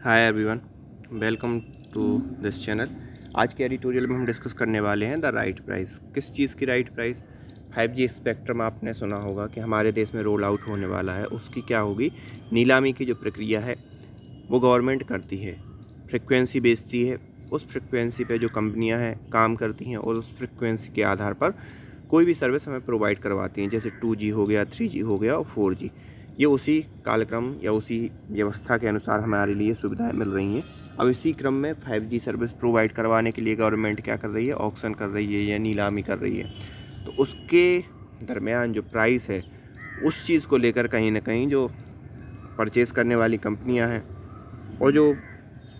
Hi everyone, welcome to this channel. आज के editorial में हम डिस्कस करने वाले हैं द राइट प्राइस। किस चीज़ की राइट प्राइस? 5G स्पेक्ट्रम आपने सुना होगा कि हमारे देश में रोल आउट होने वाला है। उसकी क्या होगी? नीलामी की जो प्रक्रिया है वो गवर्नमेंट करती है, फ्रिक्वेंसी बेचती है। उस फ्रिक्वेंसी पे जो कंपनियां हैं काम करती हैं और उस फ्रिक्वेंसी के आधार पर कोई भी सर्विस हमें प्रोवाइड करवाती हैं, जैसे 2G हो गया, 3G हो गया और 4G। ये उसी कालक्रम या उसी व्यवस्था के अनुसार हमारे लिए सुविधाएं मिल रही हैं। अब इसी क्रम में 5G सर्विस प्रोवाइड करवाने के लिए गवर्नमेंट क्या कर रही है? ऑक्शन कर रही है या नीलामी कर रही है। तो उसके दरमियान जो प्राइस है उस चीज़ को लेकर कहीं ना कहीं जो परचेज़ करने वाली कंपनियां हैं और जो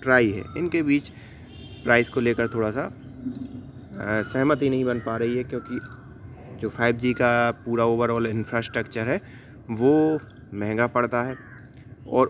ट्राई है, इनके बीच प्राइस को लेकर थोड़ा सा सहमति नहीं बन पा रही है, क्योंकि जो 5G का पूरा ओवरऑल इंफ्रास्ट्रक्चर है वो महंगा पड़ता है और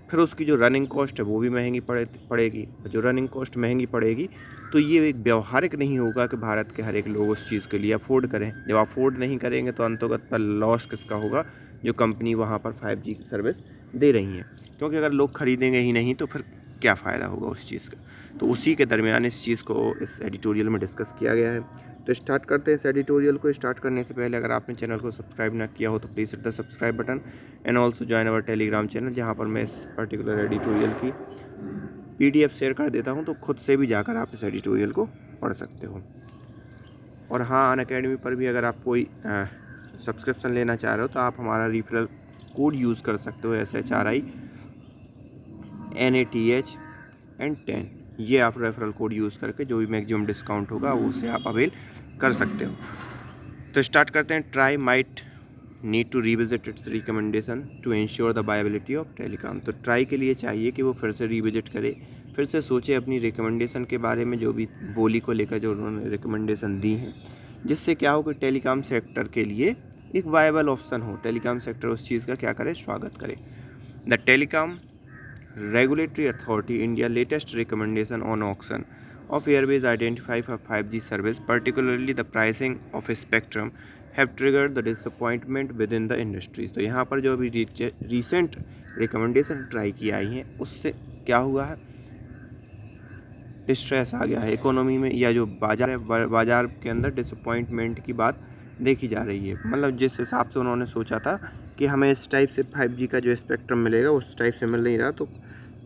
फिर उसकी जो रनिंग कॉस्ट है वो भी महंगी पड़ेगी। जो रनिंग कॉस्ट महंगी पड़ेगी तो ये एक व्यवहारिक नहीं होगा कि भारत के हर एक लोग उस चीज़ के लिए अफोर्ड करें। जब अफोर्ड नहीं करेंगे तो अंतर्गत पर लॉस किसका होगा? जो कंपनी वहाँ पर 5G की सर्विस दे रही हैं, क्योंकि अगर लोग खरीदेंगे ही नहीं तो फिर क्या फ़ायदा होगा उस चीज़ का। तो उसी के दरमियान इस चीज़ को इस एडिटोरियल में डिस्कस किया गया है। तो स्टार्ट करते हैं इस एडिटोरियल को। स्टार्ट करने से पहले अगर आपने चैनल को सब्सक्राइब ना किया हो तो please hit the subscribe button and also join our Telegram channel, जहां पर मैं इस पर्टिकुलर एडिटोरियल की PDF शेयर कर देता हूं, तो खुद से भी जाकर आप इस एडिटोरियल को पढ़ सकते हो। और हाँ, अनअकैडमी पर भी अगर आप कोई सब्सक्रिप्शन लेना चाह रहे हो तो आप हमारा रेफरल कोड यूज़ कर सकते हो, SHRI NATH एंड 10। ये आप रेफरल कोड यूज़ करके जो भी मैक्सिमम डिस्काउंट होगा वो उसे आप अवेल कर सकते हो। तो स्टार्ट करते हैं। TRAI might need to revisit its recommendation to ensure the viability of telecom. तो ट्राई के लिए चाहिए कि वो फिर से रिविजिट करे, फिर से सोचे अपनी रिकमेंडेशन के बारे में, जो भी बोली को लेकर जो उन्होंने रिकमेंडेशन दी हैं, जिससे क्या हो कि टेलीकॉम सेक्टर के लिए एक वायबल ऑप्शन हो। टेलीकॉम सेक्टर उस चीज़ का क्या करे? स्वागत करे। The telecom Regulatory Authority India latest recommendation on auction of airways identify for 5G service, particularly the pricing of a spectrum, have triggered the disappointment within the industry। तो यहाँ पर जो अभी रिसेंट रिकमेंडेशन ट्राई की आई हैं उससे क्या हुआ है? स्ट्रेस आ गया है इकोनॉमी में, या जो बाजार है बाजार के अंदर डिसअपॉइंटमेंट की बात देखी जा रही है। मतलब जिस हिसाब से उन्होंने सोचा था कि हमें इस टाइप से 5G का जो स्पेक्ट्रम मिलेगा उस टाइप से मिल नहीं रहा, तो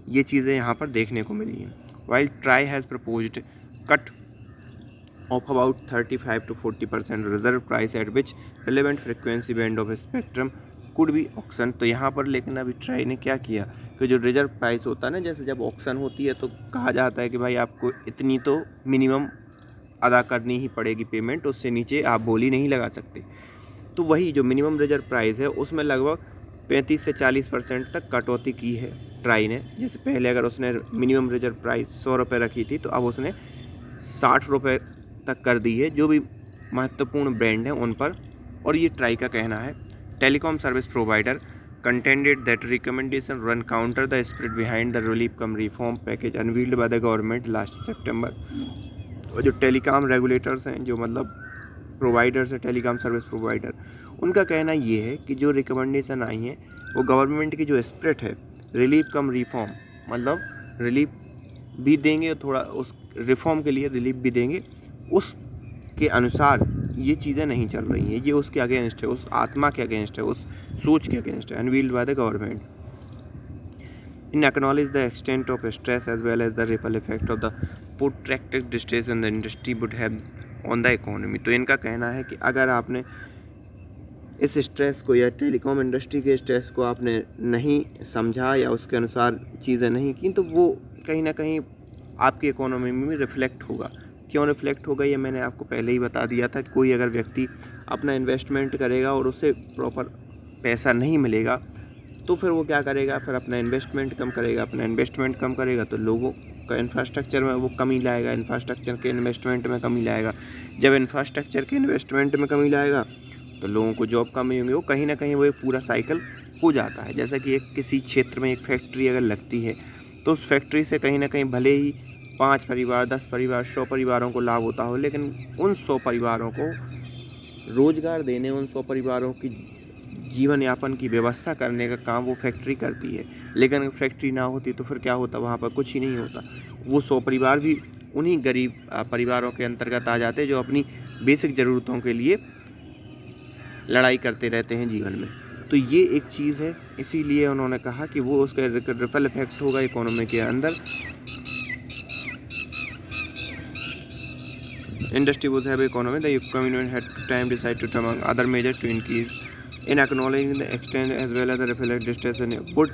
ये चीज़ें यहाँ पर देखने को मिली हैं। While try has proposed cut off about 35 to 40% reserve price at which relevant frequency band of spectrum could be auction. तो यहाँ पर लेकिन अभी ट्राई ने क्या किया कि जो रिजर्व प्राइस होता है ना, जैसे जब ऑक्शन होती है तो कहा जाता है कि भाई आपको इतनी तो मिनिमम अदा करनी ही पड़ेगी पेमेंट, उससे नीचे आप बोली नहीं लगा सकते। तो वही जो मिनिमम रिजर्व प्राइस है उसमें लगभग 35 से 40% तक कटौती की है ट्राई ने। जैसे पहले अगर उसने मिनिमम रिजर्व प्राइस 100 रुपये रखी थी तो अब उसने 60 रुपये तक कर दी है, जो भी महत्वपूर्ण ब्रांड हैं उन पर। और ये ट्राई का कहना है, telecom service provider contended that recommendation run counter the spirit behind the relief cum reform package unveiled by the government last September। और जो टेलीकॉम रेगुलेटर्स हैं, जो मतलब प्रोवाइडर्स है, टेलीकॉम सर्विस प्रोवाइडर, उनका कहना ये है कि जो रिकमेंडेशन आई हैं वो गवर्नमेंट की जो स्पिरिट है, रिलीफ कम रिफॉर्म, मतलब रिलीफ भी देंगे थोड़ा, उस रिफॉर्म के लिए रिलीफ भी देंगे, उसके अनुसार ये चीज़ें नहीं चल रही हैं। ये उसके अगेंस्ट है, उस आत्मा के अगेंस्ट है, उस सोच के अगेंस्ट है। Unveiled by the government in acknowledge the extent of stress as well as the ripple effect of the protracted distress in the industry would have on the economy। तो इनका कहना है कि अगर आपने इस स्ट्रेस को या टेलीकॉम इंडस्ट्री के स्ट्रेस को आपने नहीं समझा या उसके अनुसार चीज़ें नहीं की, तो वो कहीं ना कहीं आपकी इकोनॉमी में रिफ्लेक्ट होगा। क्यों रिफ्लेक्ट होगा ये मैंने आपको पहले ही बता दिया था। कोई अगर व्यक्ति अपना इन्वेस्टमेंट करेगा और उसे प्रॉपर पैसा नहीं मिलेगा तो फिर वो क्या करेगा? फिर अपना इन्वेस्टमेंट कम करेगा। अपना इन्वेस्टमेंट कम करेगा तो लोगों का इंफ्रास्ट्रक्चर में वो कमी लाएगा, इंफ्रास्ट्रक्चर के इन्वेस्टमेंट में कमी लाएगा। जब इंफ्रास्ट्रक्चर के इन्वेस्टमेंट में कमी लाएगा तो लोगों को जॉब कमी होंगी। वो कहीं ना कहीं वो एक पूरा साइकिल हो जाता है। जैसा कि एक किसी क्षेत्र में एक फैक्ट्री अगर लगती है तो उस फैक्ट्री से कहीं ना कहीं भले ही 5 परिवार, 10 परिवार, 100 परिवारों को लाभ होता हो, लेकिन उन 100 परिवारों को रोज़गार देने, उन 100 परिवारों की जीवन यापन की व्यवस्था करने का काम वो फैक्ट्री करती है। लेकिन अगर फैक्ट्री ना होती तो फिर क्या होता, वहाँ पर कुछ ही नहीं होता। वो 100 परिवार भी उन्हीं गरीब परिवारों के अंतर्गत आ जाते जो अपनी बेसिक ज़रूरतों के लिए लड़ाई करते रहते हैं जीवन में। तो ये एक चीज़ है, इसीलिए उन्होंने कहा कि वो उसका रिपल इफेक्ट होगा इकोनॉमी के अंदर। Industry would have economy. The government had time decide to among other measures to increase in acknowledging the extent as well as the reflect distress would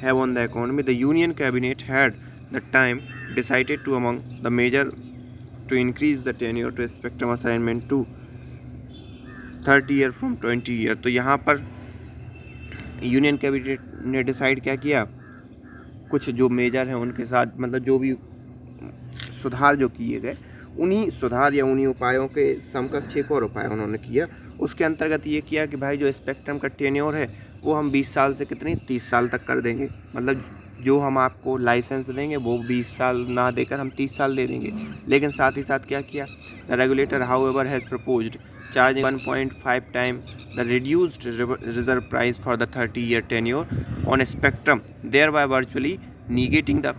have on the economy. The Union Cabinet had the time decided to among the measure to increase the tenure to spectrum assignment to 30 year from 20 year. तो यहाँ पर union cabinet ने decide क्या किया, कुछ जो major हैं उनके साथ मतलब जो भी सुधार जो किए गए, उन्हीं सुधार या उन्हीं उपायों के समकक्ष एक और उपाय उन्होंने किया। उसके अंतर्गत ये किया कि भाई जो स्पेक्ट्रम का टेन्योर है वो हम 20 साल से कितनी 30 साल तक कर देंगे। मतलब जो हम आपको लाइसेंस देंगे वो 20 साल ना देकर हम 30 साल दे देंगे। लेकिन साथ ही साथ क्या किया, the regulator however has proposed charging 1.5 time the reduced reserve price for the 30 year tenure on spectrum, thereby virtually negating the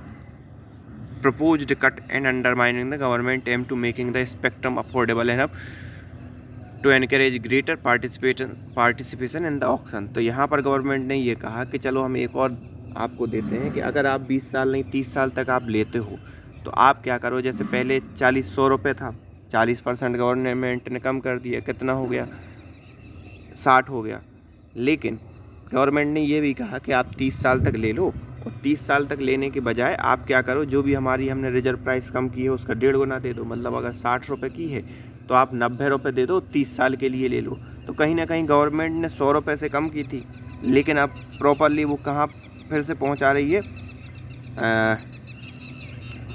proposed cut and undermining the government aim to making the spectrum affordable enough to encourage greater participation in the auction। तो यहाँ पर government ने ये कहा कि चलो हम एक और आपको देते हैं कि अगर आप 20 साल नहीं 30 साल तक आप लेते हो तो आप क्या करो, जैसे पहले 40-100 रुपये था, 40% गवर्नमेंट ने कम कर दिया, कितना हो गया 60 हो गया। लेकिन गवर्नमेंट ने ये भी कहा कि आप 30 साल तक ले लो, और 30 साल तक लेने के बजाय आप क्या करो, जो भी हमने रिजर्व प्राइस कम की है उसका 1.5 गुना दे दो। मतलब अगर 60 रुपये की है तो आप 90 रुपये दे दो, 30 साल के लिए ले लो। तो कहीं ना कहीं गवर्नमेंट ने 100 रुपये से कम की थी, लेकिन अब प्रॉपरली वो कहाँ फिर से पहुँचा रही है,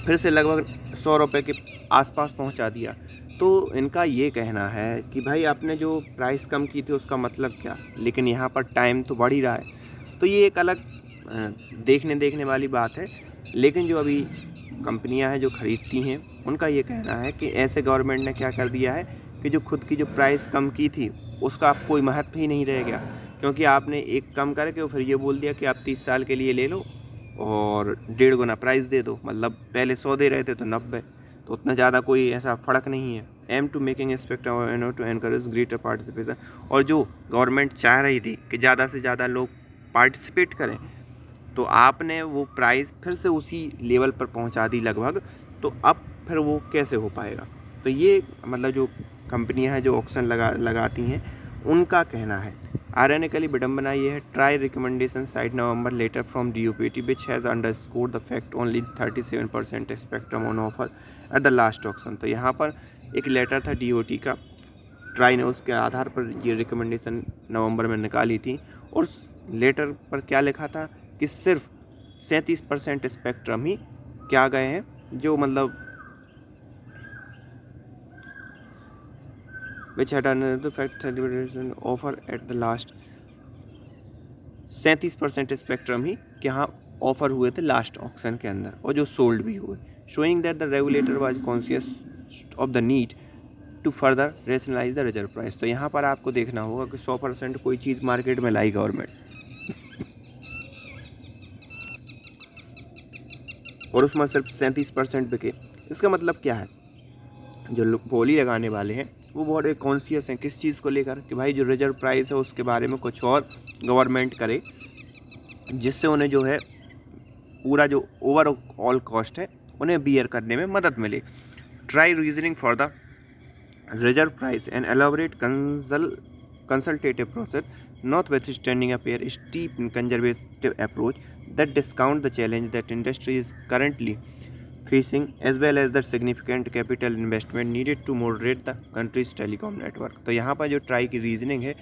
फिर से लगभग 100 रुपये के आसपास पहुँचा दिया। तो इनका ये कहना है कि भाई आपने जो प्राइस कम की थी उसका मतलब क्या, लेकिन यहाँ पर टाइम तो बढ़ ही रहा है। तो ये एक अलग देखने वाली बात है। लेकिन जो अभी कंपनियां हैं जो ख़रीदती हैं उनका ये कहना है कि ऐसे गवर्नमेंट ने क्या कर दिया है कि जो खुद की जो प्राइस कम की थी उसका अब कोई महत्व ही नहीं रह गया, क्योंकि आपने एक कम करके फिर ये बोल दिया कि आप 30 साल के लिए ले लो और 1.5 गुना प्राइस दे दो। मतलब पहले 100 दे रहे थे तो 90, तो उतना ज़्यादा कोई ऐसा फ़र्क नहीं है। Aim to making spectrum to encourage greater participation, और जो गवर्नमेंट चाह रही थी कि ज़्यादा से ज़्यादा लोग पार्टिसिपेट करें, तो आपने वो प्राइस फिर से उसी लेवल पर पहुंचा दी लगभग। तो अब फिर वो कैसे हो पाएगा। तो ये मतलब जो कंपनियां हैं जो ऑक्शन लगाती हैं उनका कहना है। आयरनिकली विडम्बना ये है, TRAI recommendation side November letter from DOPT which has underscored the fact only 37% spectrum on offer at the last auction. तो यहाँ पर एक लेटर था DOT का, ट्राई ने उसके आधार पर ये रिकमेंडेशन नवंबर में निकाली थी, और लेटर पर क्या लिखा था कि सिर्फ 37% स्पेक्ट्रम ही क्या गए हैं, जो मतलब which had another fact offer at the last 37% spectrum ही यहाँ ऑफर हुए थे लास्ट ऑक्शन के अंदर, और जो सोल्ड भी हुए, showing that the regulator was conscious of the need to further rationalise the reserve price. तो यहाँ पर आपको देखना होगा कि 100% कोई चीज़ मार्केट में लाई गवर्नमेंट और उसमें सिर्फ 37% बिके। इसका मतलब क्या है, जो बोली लगाने वाले हैं वो बहुत कॉन्शियस हैं किस चीज़ को लेकर, कि भाई जो रिजर्व प्राइस है उसके बारे में कुछ और गवर्नमेंट करे, जिससे उन्हें जो है पूरा जो ओवरऑल कॉस्ट है उन्हें बियर करने में मदद मिले। Try reasoning for the reserve price and elaborate consultative process notwithstanding a pair steep and conservative approach that discount the challenge that industry is currently facing as well as the significant capital investment needed to moderate the country's telecom network। तो यहाँ पर जो try की reasoning है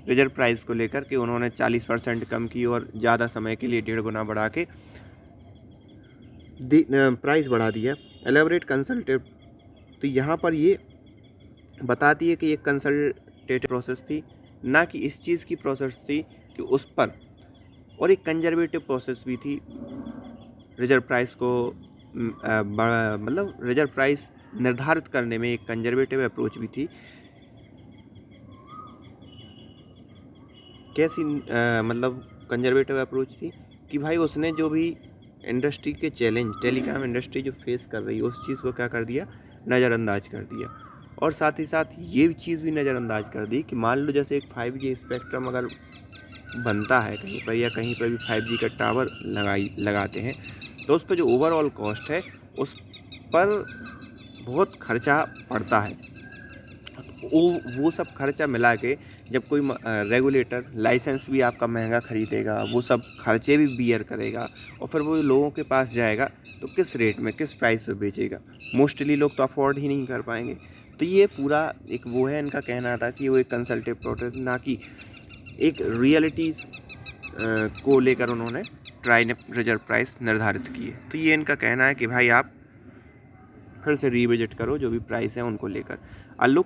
reserve price को लेकर के, उन्होंने 40% कम की और ज़्यादा समय के लिए 1.5 गुना बढ़ा के प्राइस बढ़ा दिया। एलेबरेट कंसल्टेटिव, तो यहाँ पर ये बताती है कि एक कंसल्टेटिव प्रोसेस थी, ना कि इस चीज़ की प्रोसेस थी कि उस पर, और एक कंजर्वेटिव प्रोसेस भी थी रिजर्व प्राइस को मतलब रिजर्व प्राइस निर्धारित करने में एक कंजर्वेटिव अप्रोच भी थी। कैसी मतलब कंजर्वेटिव अप्रोच थी कि भाई उसने जो भी इंडस्ट्री के चैलेंज टेलीकॉम इंडस्ट्री जो फेस कर रही है उस चीज़ को क्या कर दिया, नज़रअंदाज कर दिया। और साथ ही साथ ये चीज़ भी नज़रअंदाज कर दी कि मान लो जैसे एक 5G स्पेक्ट्रम अगर बनता है कहीं पर या कहीं पर भी 5G का टावर लगाते हैं तो उस पर जो ओवरऑल कॉस्ट है उस पर बहुत खर्चा पड़ता है। वो सब खर्चा मिला के जब कोई रेगुलेटर लाइसेंस भी आपका महंगा ख़रीदेगा, वो सब खर्चे भी बियर करेगा और फिर वो लोगों के पास जाएगा तो किस रेट में किस प्राइस पे बेचेगा। मोस्टली लोग तो अफोर्ड ही नहीं कर पाएंगे। तो ये पूरा एक वो है, इनका कहना था कि वो एक कंसल्टेटिव प्रोसेस ना कि एक रियलिटी को लेकर उन्होंने ट्राई रिजर्व प्राइस निर्धारित किए। तो ये इनका कहना है कि भाई आप फिर से रिविजिट करो जो भी प्राइस है उनको लेकर। A look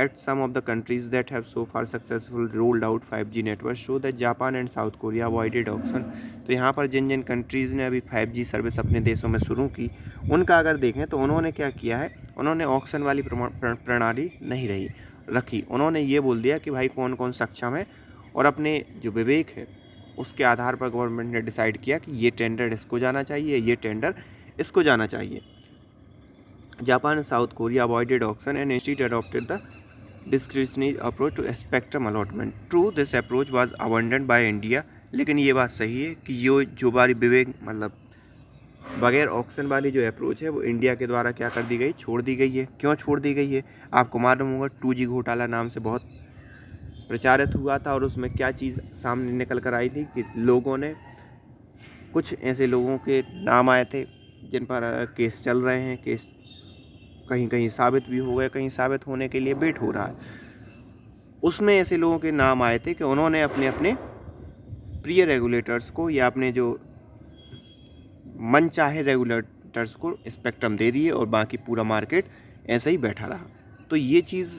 at some of the countries that have so far successfully rolled out 5G networks show that Japan and South Korea avoided auction। तो यहाँ पर जिन जिन कंट्रीज़ ने अभी 5G सर्विस अपने देशों में शुरू की उनका अगर देखें तो उन्होंने क्या किया है, उन्होंने ऑक्शन वाली प्रणाली नहीं रखी। उन्होंने ये बोल दिया कि भाई कौन कौन सक्षम है और अपने जो विवेक है उसके आधार पर गवर्नमेंट ने डिसाइड किया कि ये टेंडर इसको जाना चाहिए, ये टेंडर इसको जाना चाहिए। Japan and South Korea avoided auction and instead adopted the discretionary approach to spectrum allotment. True, this approach was abandoned by India। लेकिन ये बात सही है कि ये जो बारी विवेक मतलब बगैर ऑक्शन वाली जो अप्रोच है वो इंडिया के द्वारा क्या कर दी गई, छोड़ दी गई है। क्यों छोड़ दी गई है? आपको मालूम होगा 2G घोटाला नाम से बहुत प्रचारित हुआ था और उसमें क्या चीज़ सामने निकल कर आई थी कि लोगों ने कुछ ऐसे लोगों के नाम आए थे जिन पर केस चल रहे हैं, केस कहीं कहीं साबित भी हो गए, कहीं साबित होने के लिए वेट हो रहा है। उसमें ऐसे लोगों के नाम आए थे कि उन्होंने अपने अपने प्रिय रेगुलेटर्स को या अपने जो मनचाहे रेगुलेटर्स को स्पेक्ट्रम दे दिए और बाकी पूरा मार्केट ऐसे ही बैठा रहा। तो ये चीज़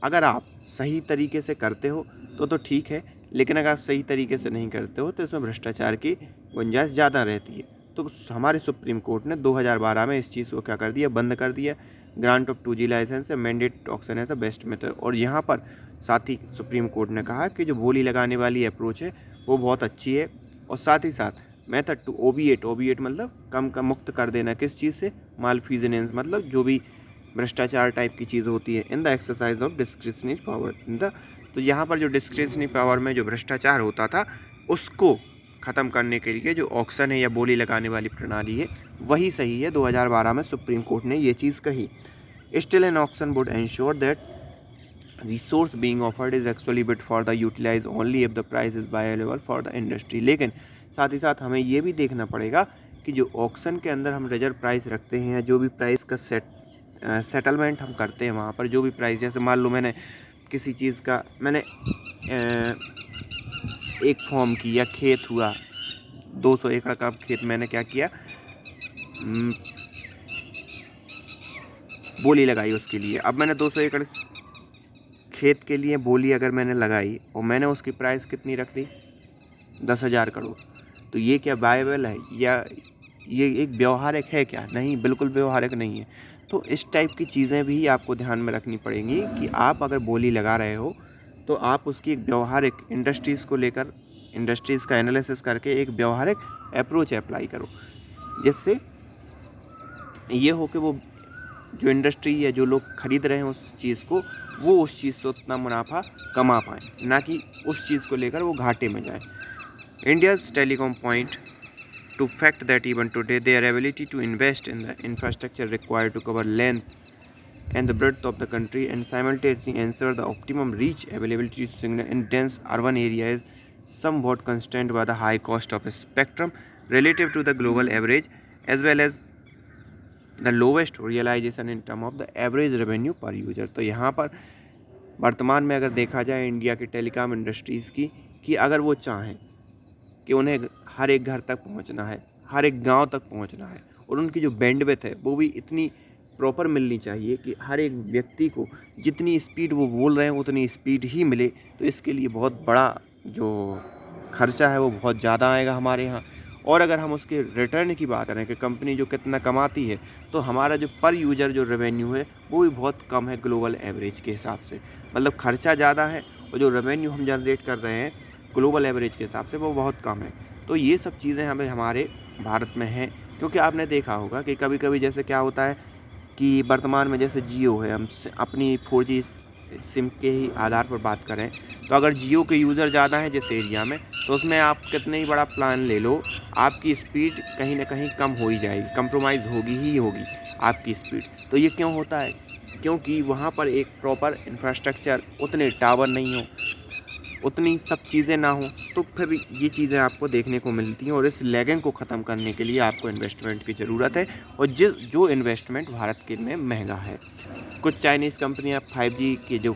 अगर आप सही तरीके से करते हो तो ठीक है, लेकिन अगर आप सही तरीके से नहीं करते हो तो इसमें भ्रष्टाचार की गुंजाइश ज़्यादा रहती है। तो हमारे सुप्रीम कोर्ट ने 2012 में इस चीज़ को क्या कर दिया, बंद कर दिया। ग्रांट ऑफ 2G लाइसेंस है, मैंडेट ऑक्शन है द बेस्ट मेथड। और यहाँ पर साथ ही सुप्रीम कोर्ट ने कहा कि जो बोली लगाने वाली अप्रोच है वो बहुत अच्छी है और साथ ही साथ मेथड टू ओबिएट मतलब कम मुक्त कर देना किस चीज़ से, मालफिजनेंस मतलब जो भी भ्रष्टाचार टाइप की चीज़ होती है, in the exercise of discretionary power तो यहाँ पर जो डिस्क्रिशनरी पावर में जो भ्रष्टाचार होता था उसको ख़त्म करने के लिए जो ऑक्शन है या बोली लगाने वाली प्रणाली है वही सही है। 2012 में सुप्रीम कोर्ट ने ये चीज़ कही। Still an auction would ensure that resource being offered is actually bid for the utilise only if the price is available for the industry. लेकिन साथ ही साथ हमें ये भी देखना पड़ेगा कि जो ऑक्शन के अंदर हम रिजर्व प्राइस रखते हैं, जो भी प्राइस का सेटलमेंट हम करते हैं वहाँ पर जो भी प्राइस, जैसे मान लो मैंने किसी चीज़ का मैंने एक फॉर्म की या खेत हुआ 200 एकड़ का खेत, मैंने क्या किया, बोली लगाई उसके लिए। अब मैंने 200 एकड़ खेत के लिए बोली अगर मैंने लगाई और मैंने उसकी प्राइस कितनी रख दी, 10,000 करोड़। तो ये क्या वायबल है या ये एक व्यवहारिक है क्या? नहीं, बिल्कुल व्यवहारिक नहीं है। तो इस टाइप की चीज़ें भी आपको ध्यान में रखनी पड़ेंगी कि आप अगर बोली लगा रहे हो तो आप उसकी एक व्यवहारिक इंडस्ट्रीज़ को लेकर इंडस्ट्रीज़ का एनालिसिस करके एक व्यवहारिक अप्रोच अप्लाई करो, जिससे ये हो कि वो जो इंडस्ट्री या जो लोग खरीद रहे हैं उस चीज़ को, वो उस चीज़ से उतना मुनाफा कमा पाएँ, ना कि उस चीज़ को लेकर वो घाटे में जाए। India's telecom point to fact that even today their ability to invest in the infrastructure required to cover length and the breadth of the country and simultaneously ensure the optimum reach availability signal in dense urban areas is somewhat constrained by the high cost of spectrum relative to the global average, as well as the lowest realization in term of the average revenue per user। तो यहाँ पर वर्तमान में अगर देखा जाए India की telecom industries की कि अगर वो चाहें कि उन्हें हर एक घर तक पहुंचना है, हर एक गांव तक पहुंचना है और उनकी जो बैंडविड्थ है वो भी इतनी प्रॉपर मिलनी चाहिए कि हर एक व्यक्ति को जितनी स्पीड वो बोल रहे हैं उतनी स्पीड ही मिले। तो इसके लिए बहुत बड़ा जो खर्चा है वो बहुत ज़्यादा आएगा हमारे यहाँ। और अगर हम उसके रिटर्न की बात करें कि कंपनी जो कितना कमाती है, तो हमारा जो पर यूज़र जो रेवेन्यू है वो भी बहुत कम है ग्लोबल एवरेज के हिसाब से। मतलब खर्चा ज़्यादा है और जो रेवेन्यू हम जनरेट कर रहे हैं ग्लोबल एवरेज के हिसाब से वो बहुत कम है। तो ये सब चीज़ें हमें हमारे भारत में हैं, क्योंकि आपने देखा होगा कि कभी-कभी जैसे क्या होता है कि वर्तमान में जैसे जियो है, हम अपनी 4G सिम के ही आधार पर बात करें, तो अगर जियो के यूज़र ज़्यादा हैं जिस एरिया में, तो उसमें आप कितने ही बड़ा प्लान ले लो, आपकी स्पीड कहीं न कहीं कम हो ही जाएगी, कंप्रोमाइज़ होगी ही होगी आपकी स्पीड। तो ये क्यों होता है? क्योंकि वहाँ पर एक प्रॉपर इंफ्रास्ट्रक्चर, उतने टावर नहीं हो, उतनी सब चीज़ें ना हो, तो फिर ये चीज़ें आपको देखने को मिलती हैं। और इस लैगिंग को ख़त्म करने के लिए आपको इन्वेस्टमेंट की ज़रूरत है, और जो इन्वेस्टमेंट भारत के में महंगा है। कुछ चाइनीज़ कंपनियां 5G के जो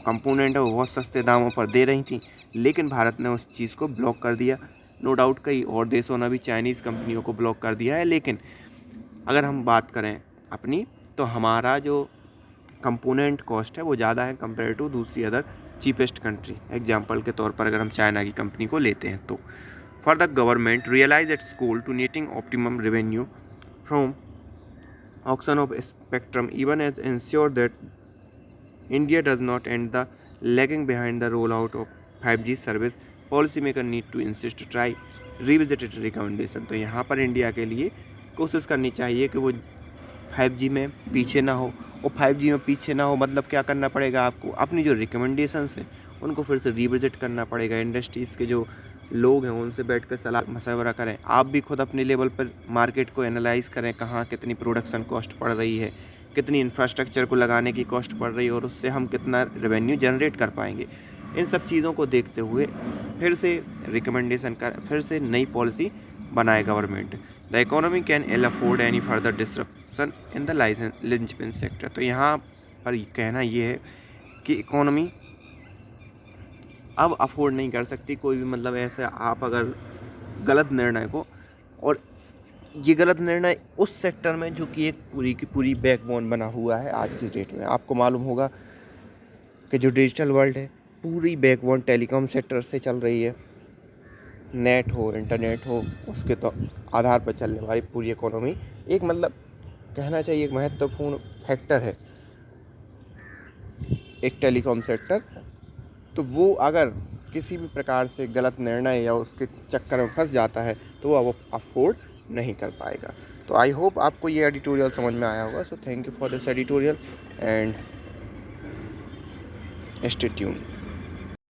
कंपोनेंट है वो बहुत सस्ते दामों पर दे रही थी, लेकिन भारत ने उस चीज़ को ब्लॉक कर दिया। नो डाउट कई और देशों ने भी चाइनीज़ कंपनियों को ब्लॉक कर दिया है, लेकिन अगर हम बात करें अपनी, तो हमारा जो कंपोनेंट कॉस्ट है वो ज़्यादा है कंपेयर टू दूसरी अदर चीपेस्ट कंट्री। एग्जाम्पल के तौर पर अगर हम चाइना की कंपनी को लेते हैं तो for the government realise its goal to netting optimum revenue from auction of spectrum even as ensure that India does not end the lagging behind the rollout of 5G service. Policymaker need to insist to try revisited recommendation. तो यहाँ पर India के लिए कोशिश करनी चाहिए कि वो 5G में पीछे ना हो, और 5G में पीछे ना हो मतलब क्या करना पड़ेगा आपको, अपनी जो रिकमेंडेशंस हैं उनको फिर से रिविजिट करना पड़ेगा। इंडस्ट्रीज़ के जो लोग हैं उनसे बैठ कर सलाह मशवरा करें, आप भी खुद अपने लेवल पर मार्केट को एनालाइज करें, कहाँ कितनी प्रोडक्शन कॉस्ट पड़ रही है, कितनी इंफ्रास्ट्रक्चर को लगाने की कॉस्ट पड़ रही है, और उससे हम कितना रेवेन्यू जनरेट कर पाएंगे। इन सब चीज़ों को देखते हुए फिर से रिकमेंडेशन कर, फिर से नई पॉलिसी बनाए government. The economy can ill afford any further disruption in the linchpin sector. तो यहाँ पर कहना ये है कि इकोनॉमी अब अफोर्ड नहीं कर सकती कोई भी, मतलब ऐसे आप अगर गलत निर्णय को, और ये गलत निर्णय उस सेक्टर में जो कि एक पूरी की पूरी बैकबोन बना हुआ है आज की डेट में। आपको मालूम होगा कि जो डिजिटल वर्ल्ड है पूरी बैकबोन टेलीकॉम सेक्टर से चल रही है। नेट हो, इंटरनेट हो, उसके तो आधार पर चलने वाली पूरी इकोनॉमी एक, मतलब कहना चाहिए एक महत्वपूर्ण फैक्टर है एक टेलीकॉम सेक्टर। तो वो अगर किसी भी प्रकार से गलत निर्णय या उसके चक्कर में फंस जाता है तो वो अफोर्ड नहीं कर पाएगा। तो आई होप आपको ये एडिटोरियल समझ में आया होगा। So thank you for this editorial and stay tuned.